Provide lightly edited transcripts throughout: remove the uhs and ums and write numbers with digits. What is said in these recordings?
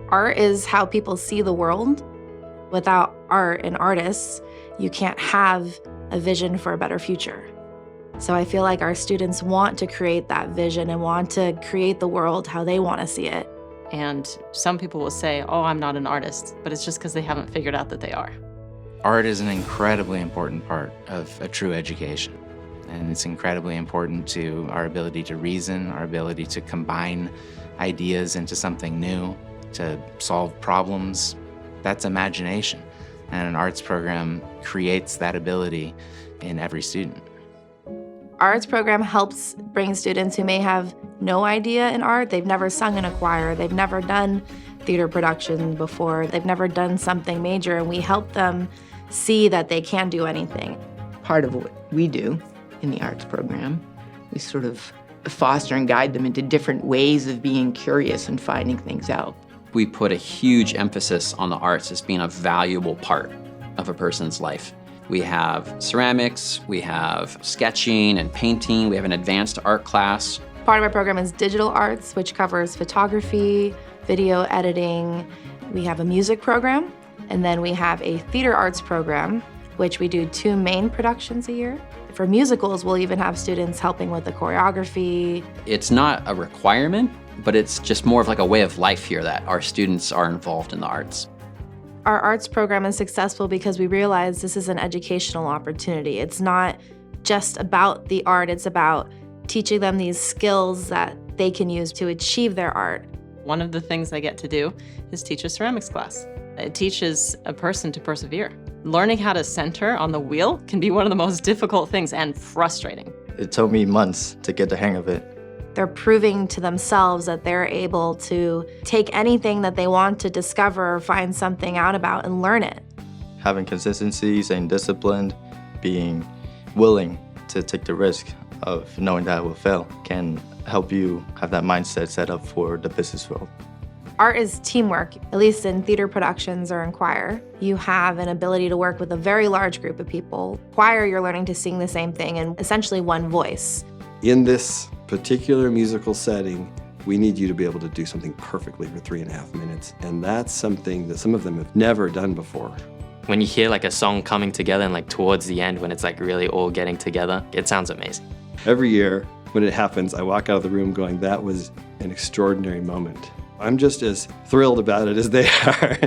Art is how people see the world. Without art and artists, you can't have a vision for a better future. So I feel like our students want to create that vision and want to create the world how they want to see it. And some people will say, oh, I'm not an artist, but it's just because they haven't figured out that they are. Art is an incredibly important part of a true education. And it's incredibly important to our ability to reason, our ability to combine ideas into something new, to solve problems. That's imagination. And an arts program creates that ability in every student. Our arts program helps bring students who may have no idea in art. They've never sung in a choir. They've never done theater production before. They've never done something major, and we help them see that they can do anything. Part of what we do in the arts program, we sort of foster and guide them into different ways of being curious and finding things out. We put a huge emphasis on the arts as being a valuable part of a person's life. We have ceramics, we have sketching and painting, we have an advanced art class. Part of our program is digital arts, which covers photography, video editing. We have a music program, and then we have a theater arts program, which we do 2 main productions a year. For musicals, we'll even have students helping with the choreography. It's not a requirement, but it's just more of like a way of life here that our students are involved in the arts. Our arts program is successful because we realize this is an educational opportunity. It's not just about the art, it's about teaching them these skills that they can use to achieve their art. One of the things I get to do is teach a ceramics class. It teaches a person to persevere. Learning how to center on the wheel can be one of the most difficult things and frustrating. It took me months to get the hang of it. They're proving to themselves that they're able to take anything that they want to discover or find something out about and learn it. Having consistency, staying disciplined, being willing to take the risk of knowing that it will fail can help you have that mindset set up for the business world. Art is teamwork, at least in theater productions or in choir. You have an ability to work with a very large group of people. Choir, you're learning to sing the same thing in essentially one voice. In this particular musical setting, we need you to be able to do something perfectly for 3.5 minutes. And that's something that some of them have never done before. When you hear like a song coming together and like towards the end when it's like really all getting together, it sounds amazing. Every year when it happens, I walk out of the room going, that was an extraordinary moment. I'm just as thrilled about it as they are.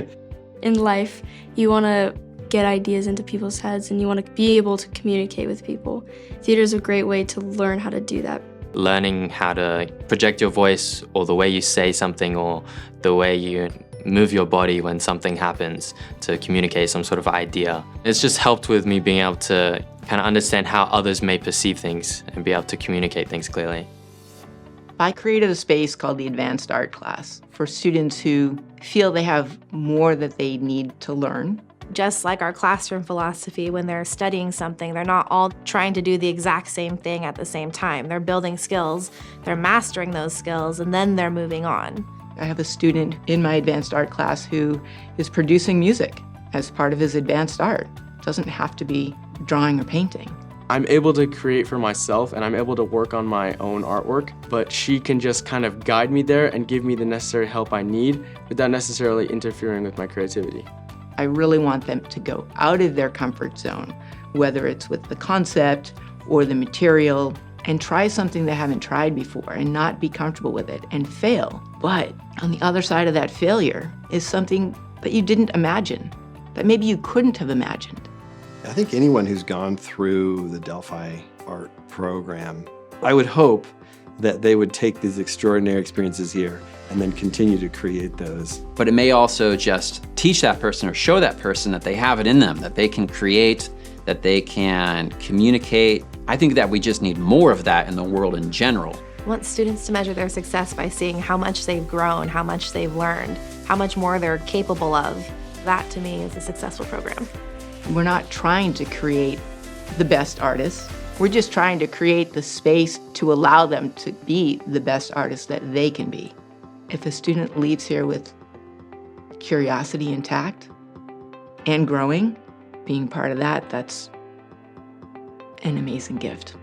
In life, you want to get ideas into people's heads and you want to be able to communicate with people. Theater is a great way to learn how to do that. Learning how to project your voice or the way you say something or the way you move your body when something happens to communicate some sort of idea. It's just helped with me being able to kind of understand how others may perceive things and be able to communicate things clearly. I created a space called the Advanced Art class for students who feel they have more that they need to learn. Just like our classroom philosophy, when they're studying something, they're not all trying to do the exact same thing at the same time. They're building skills, they're mastering those skills, and then they're moving on. I have a student in my Advanced Art class who is producing music as part of his advanced art. It doesn't have to be drawing or painting. I'm able to create for myself and I'm able to work on my own artwork, but she can just kind of guide me there and give me the necessary help I need without necessarily interfering with my creativity. I really want them to go out of their comfort zone, whether it's with the concept or the material, and try something they haven't tried before and not be comfortable with it and fail. But on the other side of that failure is something that you didn't imagine, that maybe you couldn't have imagined. I think anyone who's gone through the Delphi art program, I would hope that they would take these extraordinary experiences here and then continue to create those. But it may also just teach that person or show that person that they have it in them, that they can create, that they can communicate. I think that we just need more of that in the world in general. I want students to measure their success by seeing how much they've grown, how much they've learned, how much more they're capable of. That, to me, is a successful program. We're not trying to create the best artists. We're just trying to create the space to allow them to be the best artists that they can be. If a student leaves here with curiosity intact and growing, being part of that, that's an amazing gift.